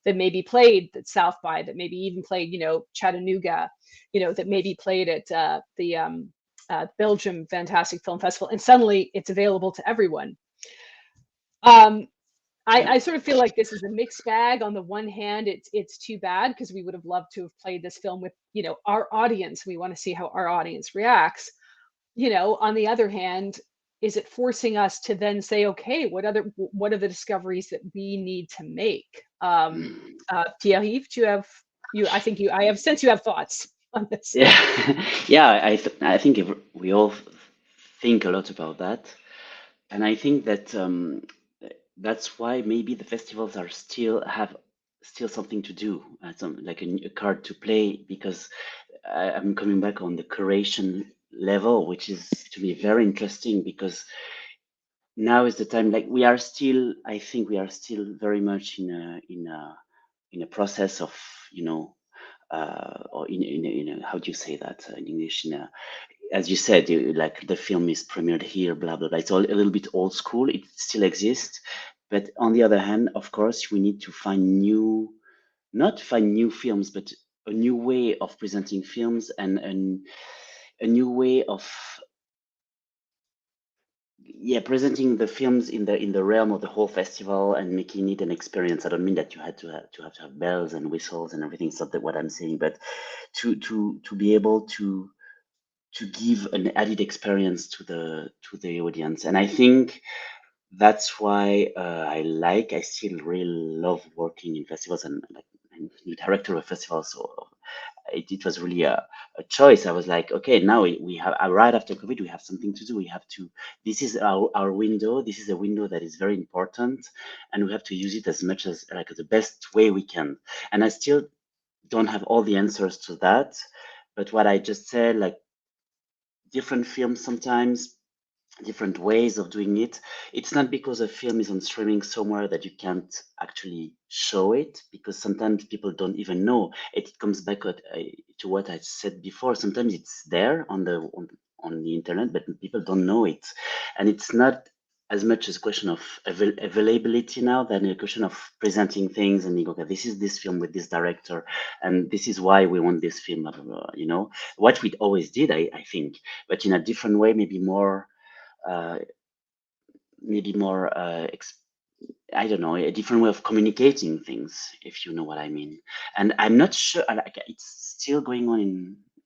that may be played at South by, that maybe even played, Chattanooga, that may be played at the Belgium Fantastic Film Festival, and suddenly it's available to everyone. I sort of feel like this is a mixed bag. On the one hand, it's too bad, because we would have loved to have played this film with, our audience. We want to see how our audience reacts. On the other hand, is it forcing us to then say, okay, what are the discoveries that we need to make? Pierre-Yves, I have sense you have thoughts on this. Yeah, yeah. I think we all think a lot about that, and I think that that's why maybe the festivals have still something to do, like a card to play, because I'm coming back on the curation level, which is to me very interesting, because now is the time. Like, I think we are still very much in a process of, or in a, how do you say that in English? As you said, like the film is premiered here, blah blah blah. It's all a little bit old school. It still exists, but on the other hand, of course, we need to not find new films, but a new way of presenting films, and a new way of presenting the films in the realm of the whole festival, and making it an experience. I don't mean that you had to have bells and whistles and everything. It's not that what I'm saying, but to be able to give an added experience to the audience. And I think that's why I still really love working in festivals, and like I'm the director of festivals, so it was really a choice. I was like, okay, now we have, right after COVID, we have something to do. This is our window. This is a window that is very important, and we have to use it as much as, like, the best way we can. And I still don't have all the answers to that, but what I just said, like, different films sometimes different ways of doing it. It's not because a film is on streaming somewhere that you can't actually show it, because sometimes people don't even know. It comes back to what I said before. Sometimes it's there on the internet, but people don't know it, and it's not as much as a question of availability now than a question of presenting things and you go, okay, this is this film with this director, and this is why we want this film. You know what we always did, I think, but in a different way, uh, maybe more I don't know, a different way of communicating things, if you know what I mean. And I'm not sure, like, it's still going on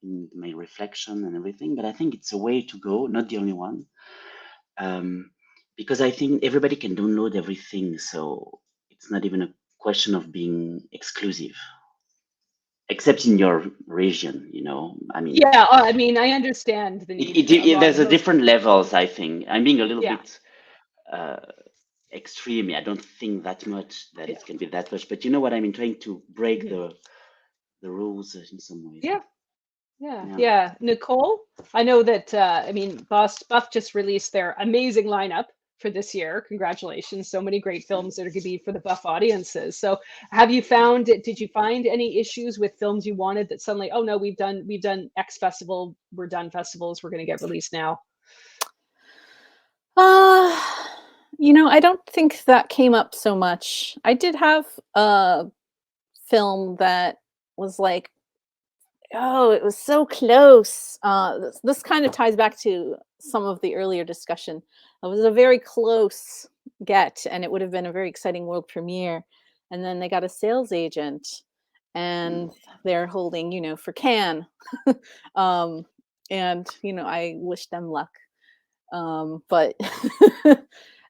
in my reflection and everything, but I think it's a way to go, not the only one. Because I think everybody can download everything, so it's not even a question of being exclusive, except in your region, you know. I mean, Yeah, I mean, I understand the need for a lot there's of a those. different levels, I think. I'm being a little Yeah, bit uh, extreme. I don't think that much that yeah, it can be that much, but you know what I mean. Trying to break mhm, the rules in some ways. yeah, yeah, Yeah. yeah. Nicole, I know that. I mean, Buff just released their amazing lineup for this year. Congratulations! So many great films that are going to be for the Buff audiences. So, have you found it? Did you find any issues with films you wanted that suddenly, oh no, we've done X festival, we're done festivals, we're going to get released now? Uh, I don't think that came up so much. I did have a film that was like, oh, it was so close. This kind of ties back to some of the earlier discussion. It was a very close get, and it would have been a very exciting world premiere. And then they got a sales agent, Mm. and they're holding, for Cannes. um, and I wish them luck. But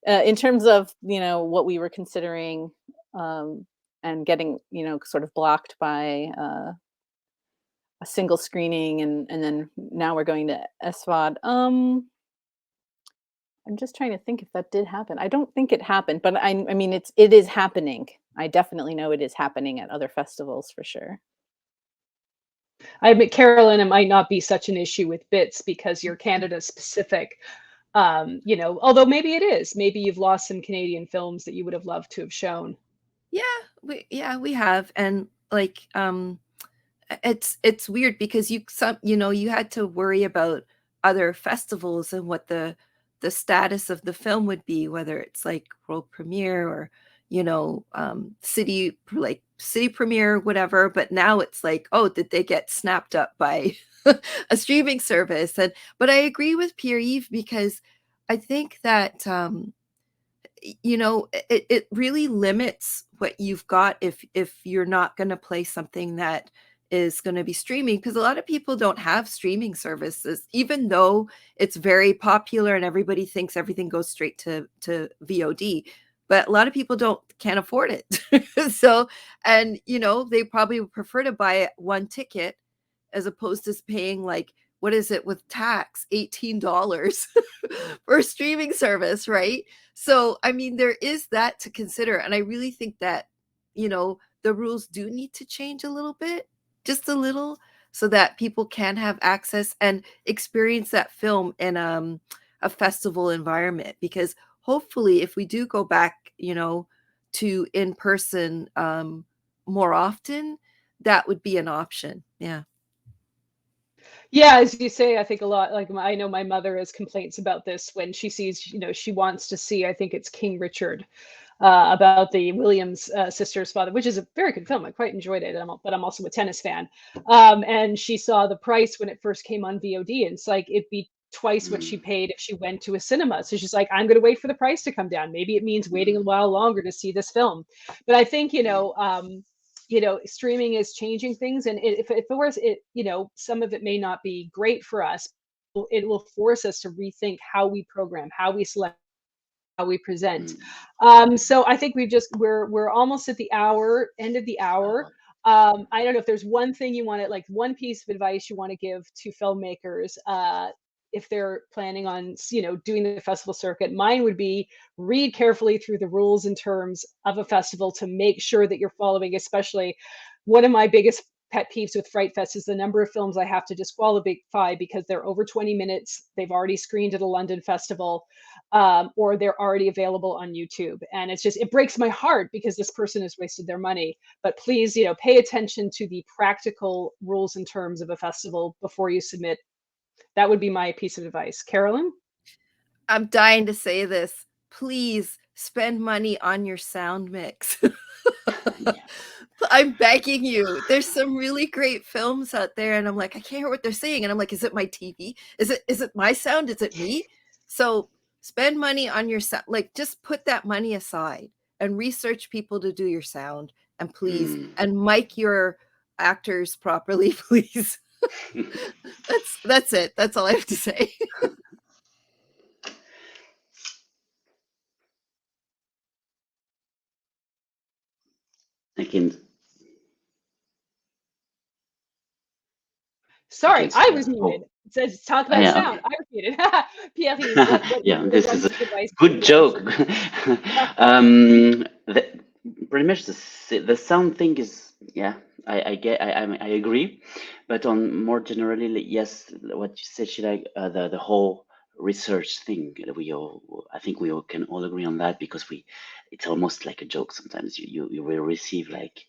in terms of what we were considering, um, and getting sort of blocked by a single screening, and then now we're going to SVOD. I'm just trying to think if that did happen. I don't think it happened, but I mean it is happening. I definitely know it is happening at other festivals for sure. I admit, Carolyn, it might not be such an issue with bits because you're Canada specific. Although maybe it is. Maybe you've lost some Canadian films that you would have loved to have shown. We have. And like it's weird because you had to worry about other festivals and what the status of the film would be, whether it's like world premiere or city premiere, whatever. But now it's like, oh, did they get snapped up by a streaming service? But I agree with Pierre-Yves, because I think that it really limits what you've got if you're not going to play something that is going to be streaming, because a lot of people don't have streaming services, even though it's very popular and everybody thinks everything goes straight to VOD. But a lot of people can't afford it. So, and they probably would prefer to buy one ticket as opposed to paying, like, what is it with tax, $18 for a streaming service, right? So, I mean, there is that to consider. And I really think that, the rules do need to change a little bit, just a little, so that people can have access and experience that film in a festival environment. Because hopefully, if we do go back, to in person more often, that would be an option. Yeah. Yeah, as you say, I think a lot, like I know my mother has complaints about this when she sees, she wants to see, I think it's King Richard, about the Williams sisters' father, which is a very good film. I quite enjoyed it, but I'm also a tennis fan. And she saw the price when it first came on VOD, and it's like it'd be twice what she Mm. paid if she went to a cinema. So she's like, I'm going to wait for the price to come down. Maybe it means waiting a Mm. while longer to see this film. But I think, Mm. streaming is changing things, and if it was it, some of it may not be great for us. It will force us to rethink how we program, how we select, how we present. Mm. So I think we're almost at the end of the hour. Oh, I don't know if there's one thing you want to, like, one piece of advice you want to give to filmmakers, if they're planning on, doing the festival circuit. Mine would be read carefully through the rules and terms of a festival to make sure that you're following. Especially, one of my biggest pet peeves with Fright Fest is the number of films I have to disqualify because they're over 20 minutes. They've already screened at a London festival, or they're already available on YouTube. And it's just, it breaks my heart because this person has wasted their money. But please, you know, pay attention to the practical rules and terms of a festival before you submit. That would be my piece of advice. Carolyn? I'm dying to say this. Please spend money on your sound mix. I'm begging you. There's some really great films out there, and I'm like, I can't hear what they're saying. And I'm like, is it my TV? Is it my sound? Is it me? So spend money on your sound. Like, just put that money aside and research people to do your sound. And please, and mic your actors properly, please. That's it. That's all I have to say. I can. Sorry, I was muted. It says talk about sound. Okay. I repeated. Pierre, yeah, this is a good joke. Pretty much the sound thing is, yeah, I agree, but on more generally, yes, what you said, Sheilagh, the whole research thing, I think we all can all agree on that, because it's almost like a joke sometimes. You will receive like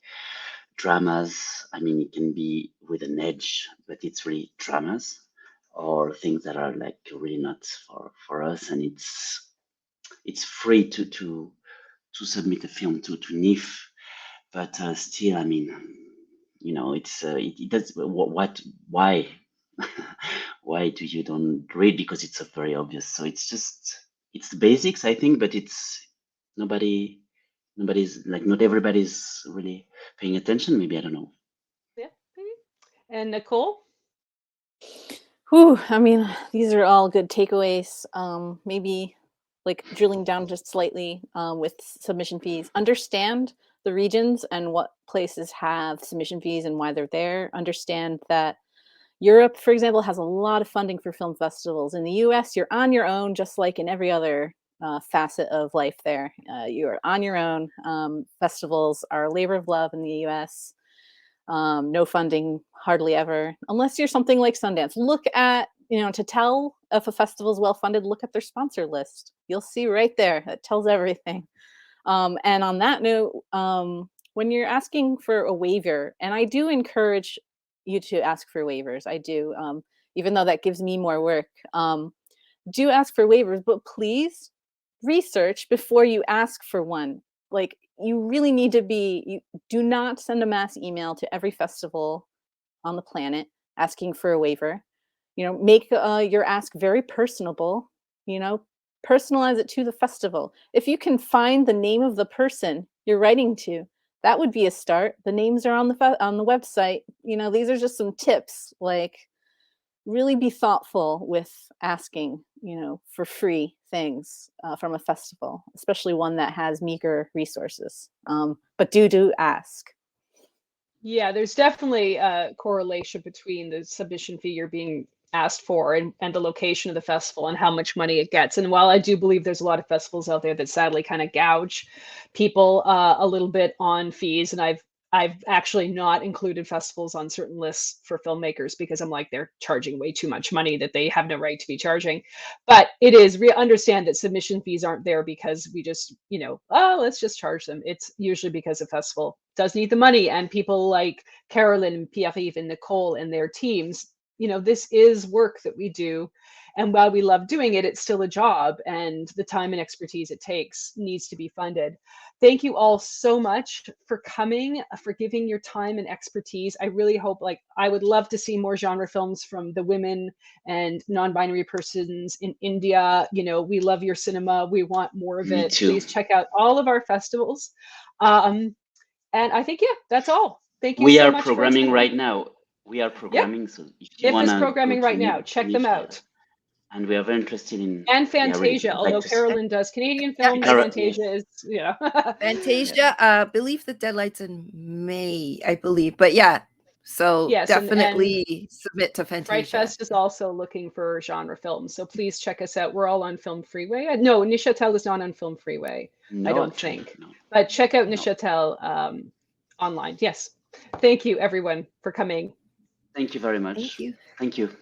dramas. I mean, it can be with an edge, but it's really dramas or things that are like really not for us, and it's free to submit a film to NIF, but still, I mean, you know, it does why why do you don't read? Because it's very obvious. So it's the basics, I think, but it's nobody's like, not everybody's really paying attention. Maybe, I don't know. Yeah, maybe. And Nicole? Whew, I mean, these are all good takeaways. Maybe like drilling down just slightly with submission fees. Understand the regions and what places have submission fees and why they're there. Understand that Europe, for example, has a lot of funding for film festivals. In the US, you're on your own, just like in every other facet of life there. You're on your own. Festivals are a labor of love in the US. No funding hardly ever, unless you're something like Sundance. Look at, to tell if a festival is well funded, look at their sponsor list. You'll see right there. It tells everything. And on that note, when you're asking for a waiver, and I do encourage you to ask for waivers. I do, even though that gives me more work. Do ask for waivers, but please research before you ask for one. Like, you really need to you do not send a mass email to every festival on the planet asking for a waiver. Make your ask very personable. Personalize it to the festival. If you can find the name of the person you're writing to, that would be a start. The names are on the website. These are just some tips. Like, really be thoughtful with asking, for free things from a festival, especially one that has meager resources. But do ask. Yeah, there's definitely a correlation between the submission fee you're being asked for and the location of the festival and how much money it gets. And while I do believe there's a lot of festivals out there that sadly kind of gouge people a little bit on fees, and I've actually not included festivals on certain lists for filmmakers because I'm like, they're charging way too much money that they have no right to be charging. But it is understand that submission fees aren't there because we just, let's just charge them. It's usually because a festival does need the money, and people like Carolyn, Pierre, and Nicole and their teams, this is work that we do. And while we love doing it, it's still a job, and the time and expertise it takes needs to be funded. Thank you all so much for coming, for giving your time and expertise. I really hope, I would love to see more genre films from the women and non-binary persons in India. We love your cinema. We want more of it. Please check out all of our festivals. And I think, that's all. Thank you so much. We are programming right now. We are programming, so if you want to programming right now, check them out. And we are very interested in Fantasia, although Carolyn does Canadian films, Fantasia is Fantasia. I believe the deadline's in May, I believe, but so definitely submit to Fantasia. Fright Fest is also looking for genre films, so please check us out. We're all on Film Freeway. No, Neuchâtel is not on Film Freeway. No, I don't think. No. But check out Neuchâtel online. Yes. Thank you, everyone, for coming. Thank you very much. Thank you. Thank you.